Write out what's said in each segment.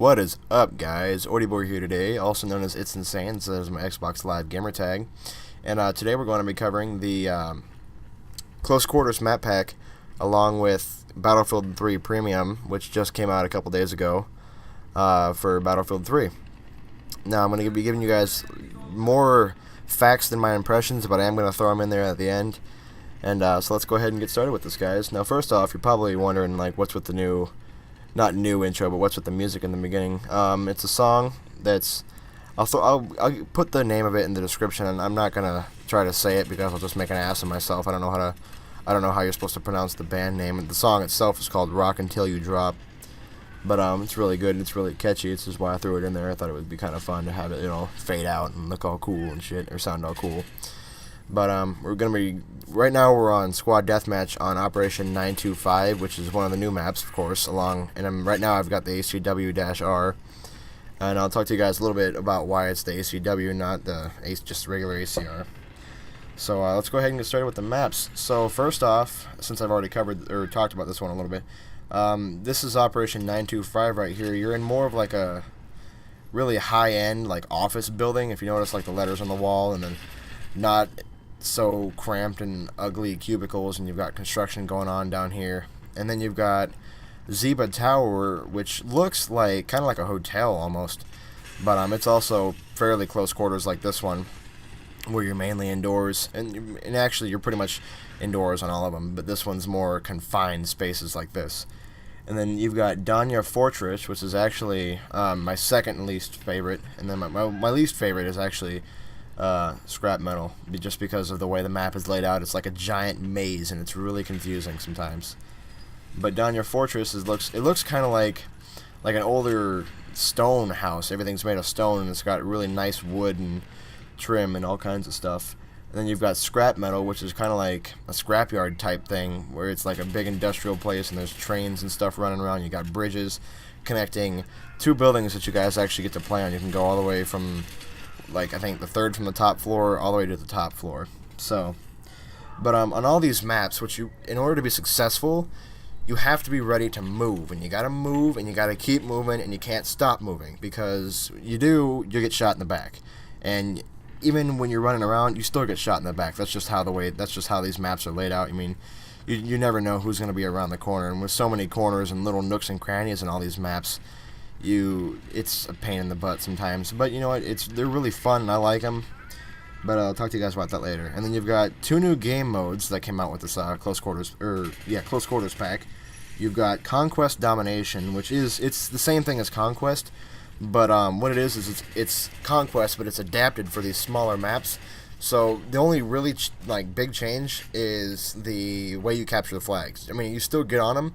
What is up, guys? Ordyboy here today, also known as It's Insane, so there's my Xbox Live gamer tag. And today we're going to be covering the Close Quarters map pack, along with Battlefield 3 Premium, which just came out a couple days ago for Battlefield 3. Now I'm going to be giving you guys more facts than my impressions, but I am going to throw them in there at the end. And so let's go ahead and get started with this, guys. Now first off, you're probably wondering, like, what's with the new... not new intro, but what's with the music in the beginning. It's a song that's... I'll put the name of it in the description, and I'm not gonna try to say it because I'll just make an ass of myself. I don't know how you're supposed to pronounce the band name. The song itself is called Rock Until You Drop, but it's really good and it's really catchy. It's just why I threw it in there. I thought it would be kind of fun to have it, fade out and look all cool and shit, or sound all cool. But we're gonna be right now. We're on Squad Deathmatch on Operation 925, which is one of the new maps, of course. And right now I've got the ACW-R, and I'll talk to you guys a little bit about why it's the ACW, not the just regular ACR. So let's go ahead and get started with the maps. So first off, since I've already covered or talked about this one a little bit, this is Operation 925 right here. You're in more of like a really high-end like office building. If you notice, like the letters on the wall, and then not so cramped and ugly cubicles, and you've got construction going on down here. And then you've got Zeba Tower, which looks like kind of like a hotel almost, but it's also fairly close quarters like this one, where you're mainly indoors, and actually you're pretty much indoors on all of them, but this one's more confined spaces like this. And then you've got Danya Fortress, which is actually my second least favorite, and then my least favorite is actually Scrap Metal, just because of the way the map is laid out. It's like a giant maze, and it's really confusing sometimes. But Danya Fortress looks kind of like an older stone house. Everything's made of stone, and it's got really nice wood and trim and all kinds of stuff. And then you've got Scrap Metal, which is kind of like a scrapyard type thing, where it's like a big industrial place, and there's trains and stuff running around. You got bridges connecting two buildings that you guys actually get to play on. You can go all the way from, like, I think the third from the top floor all the way to the top floor. So, but on all these maps, in order to be successful, you have to be ready to move, and you gotta move, and you gotta keep moving, and you can't stop moving, because you get shot in the back. And even when you're running around, you still get shot in the back. That's just how these maps are laid out. I mean, you never know who's gonna be around the corner, and with so many corners and little nooks and crannies in all these maps, it's a pain in the butt sometimes. But you know what? They're really fun, and I like them. But I'll talk to you guys about that later. And then you've got two new game modes that came out with this Close Quarters pack. You've got Conquest Domination, which it's the same thing as Conquest, but what it is it's Conquest, but it's adapted for these smaller maps. So the only really big change is the way you capture the flags. I mean, you still get on them,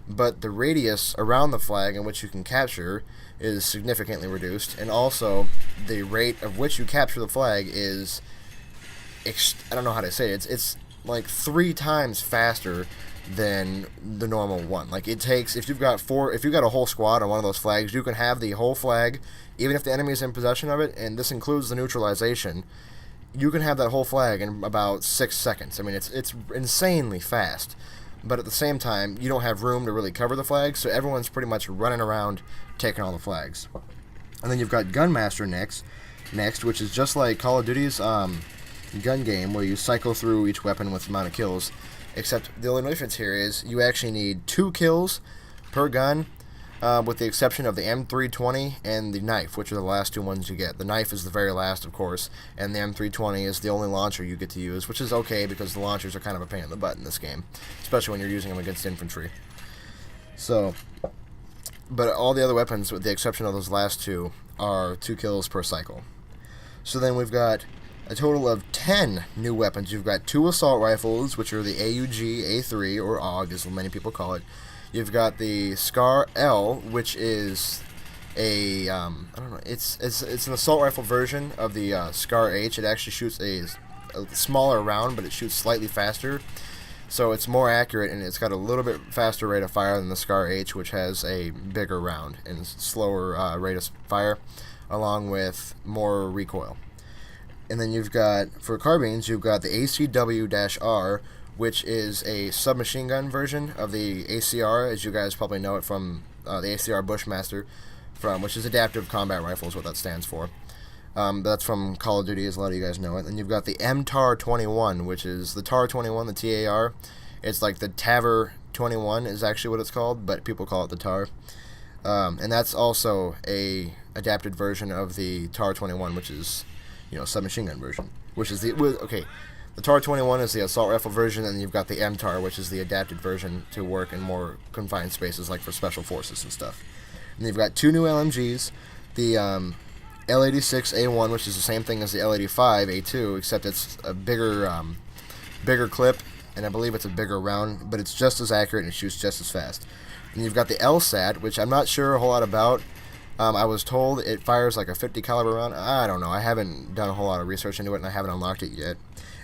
but the radius around the flag in which you can capture is significantly reduced, and also the rate of which you capture the flag is, I don't know how to say it, it's like 3 times faster than the normal one. Like, it takes, if you've got a whole squad on one of those flags, you can have the whole flag, even if the enemy is in possession of it, and this includes the neutralization. You can have that whole flag in about 6 seconds. I mean, it's insanely fast. But at the same time, you don't have room to really cover the flags, so everyone's pretty much running around taking all the flags. And then you've got Gunmaster next, which is just like Call of Duty's gun game, where you cycle through each weapon with the amount of kills, except the only difference here is you actually need 2 kills per gun, with the exception of the M320 and the knife, which are the last 2 ones you get. The knife is the very last, of course, and the M320 is the only launcher you get to use, which is okay because the launchers are kind of a pain in the butt in this game, especially when you're using them against infantry. So, but all the other weapons, with the exception of those last 2, are 2 kills per cycle. So then we've got a total of 10 new weapons. You've got 2 assault rifles, which are the AUG A3, or AUG as many people call it. You've got the Scar L, which is a I don't know. It's an assault rifle version of the Scar H. It actually shoots a smaller round, but it shoots slightly faster, so it's more accurate, and it's got a little bit faster rate of fire than the Scar H, which has a bigger round and slower rate of fire, along with more recoil. And then you've got, for carbines, you've got the ACW-R, which is a submachine gun version of the ACR, as you guys probably know it from the ACR Bushmaster. from, which is Adaptive Combat Rifle is what that stands for. That's from Call of Duty, as a lot of you guys know it. And you've got the MTAR-21, which is the TAR-21, the TAR. It's like the TAVR-21 is actually what it's called, but people call it the TAR. And that's also a adapted version of the TAR-21, which is, submachine gun version. Which is the TAR-21 is the assault rifle version, and you've got the MTAR, which is the adapted version to work in more confined spaces, like for special forces and stuff. And you've got 2 new LMGs, the L86A1, which is the same thing as the L85A2, except it's a bigger clip, and I believe it's a bigger round, but it's just as accurate and it shoots just as fast. And you've got the LSAT, which I'm not sure a whole lot about. I was told it fires like a 50 caliber round. I don't know. I haven't done a whole lot of research into it, and I haven't unlocked it yet.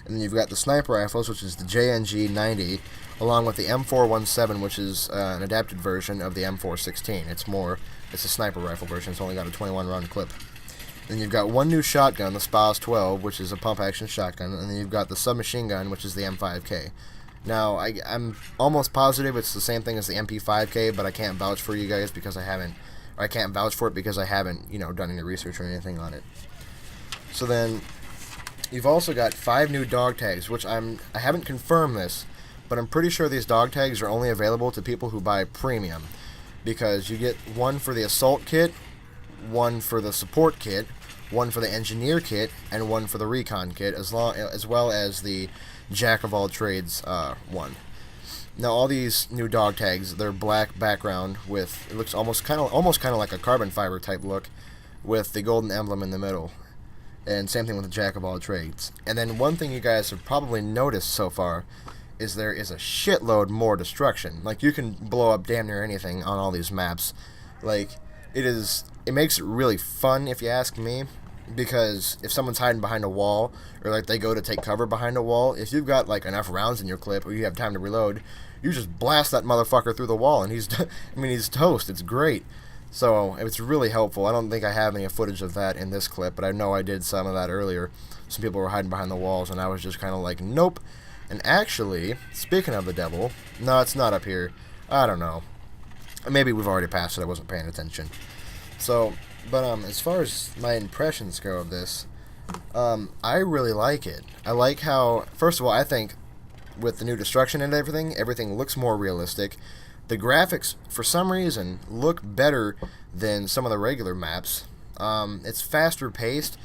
And then you've got the sniper rifles, which is the JNG-90, along with the M417, which is an adapted version of the M416. It's a sniper rifle version. It's only got a 21 round clip. Then you've got 1 new shotgun, the SPAS-12, which is a pump-action shotgun, and then you've got the submachine gun, which is the M5K. Now, I'm almost positive it's the same thing as the MP5K, but I can't vouch for you guys because I can't vouch for it because I haven't, done any research or anything on it. So then, you've also got 5 new dog tags, which I haven't confirmed this, but I'm pretty sure these dog tags are only available to people who buy premium, because you get 1 for the assault kit, 1 for the support kit, 1 for the engineer kit, and 1 for the recon kit, as well as the jack of all trades one. Now all these new dog tags, they're black background with, it looks almost kind of like a carbon fiber type look, with the golden emblem in the middle. And same thing with the jack of all trades. And then one thing you guys have probably noticed so far is there is a shitload more destruction. Like, you can blow up damn near anything on all these maps. Like, it makes it really fun, if you ask me, because if someone's hiding behind a wall, or like they go to take cover behind a wall, if you've got like enough rounds in your clip, or you have time to reload, you just blast that motherfucker through the wall, and he's toast. It's great. So it's really helpful. I don't think I have any footage of that in this clip, but I know I did some of that earlier. Some people were hiding behind the walls, and I was just kind of like, nope. And actually, speaking of the devil, no, it's not up here. I don't know. Maybe we've already passed it. I wasn't paying attention. So, but as far as my impressions go of this, I really like it. I like how, first of all, I think with the new destruction and everything looks more realistic. The graphics, for some reason, look better than some of the regular maps. It's faster paced,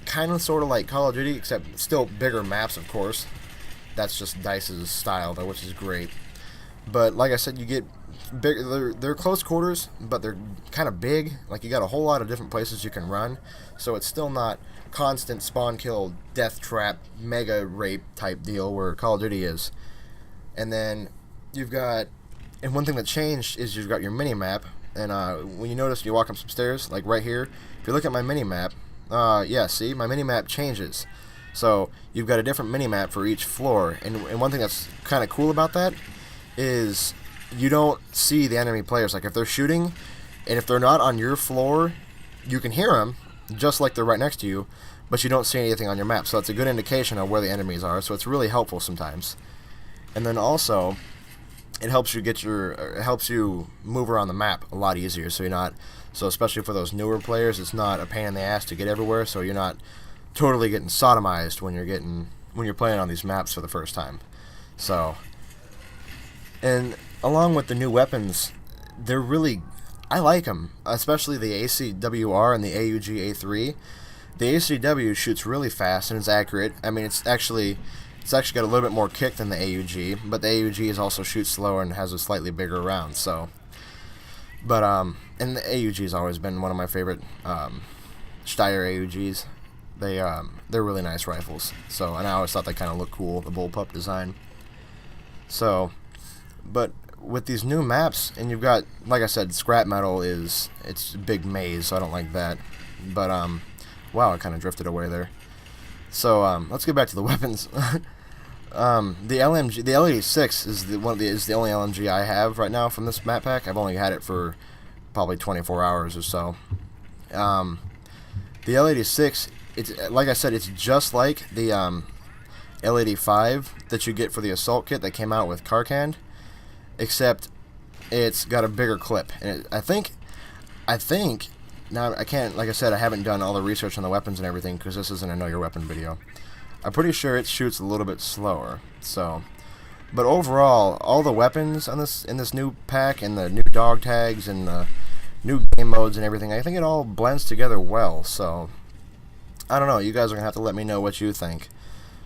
kind of sort of like Call of Duty, except still bigger maps, of course. That's just DICE's style, though, which is great. But like I said, you get big. They're close quarters, but they're kind of big. Like, you got a whole lot of different places you can run, so it's still not constant spawn kill, death trap, mega rape type deal where Call of Duty is. And then you've got, and one thing that changed is you've got your mini map. And when you notice you walk up some stairs, like right here, if you look at my mini map, yeah, see, my mini map changes. So you've got a different mini map for each floor. And one thing that's kind of cool about that is you don't see the enemy players. Like, if they're shooting, and if they're not on your floor, you can hear them, just like they're right next to you, but you don't see anything on your map. So it's a good indication of where the enemies are. So it's really helpful sometimes. And then also, it helps you move around the map a lot easier. So especially for those newer players, it's not a pain in the ass to get everywhere. So you're not totally getting sodomized when you're playing on these maps for the first time. So, and along with the new weapons, I like them, especially the ACWR and the AUG-A3. The ACW shoots really fast and it's accurate. I mean, it's actually got a little bit more kick than the AUG, but the AUG is also shoots slower and has a slightly bigger round. So, but and the AUG has always been one of my favorite Steyr AUGs. They're really nice rifles. So, and I always thought they kind of look cool, the bullpup design. So, but with these new maps, and you've got, like I said, scrap metal it's a big maze, so I don't like that. But wow, I kind of drifted away there. So let's get back to the weapons. The LMG, the L86 is the only LMG I have right now from this map pack. I've only had it for probably 24 hours or so. The L86, it's like I said, it's just like the L85 that you get for the assault kit that came out with Karkand, except it's got a bigger clip. And I think I think, now I can't, like I said, I haven't done all the research on the weapons and everything because this isn't a Know Your Weapon video. I'm pretty sure it shoots a little bit slower, so. But overall, all the weapons on in this new pack and the new dog tags and the new game modes and everything, I think it all blends together well, so. I don't know, you guys are going to have to let me know what you think.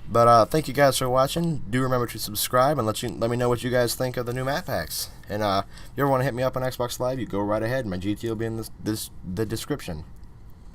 But thank you guys for watching. Do remember to subscribe and let me know what you guys think of the new map packs. And if you ever want to hit me up on Xbox Live, you go right ahead. My GT will be in the description.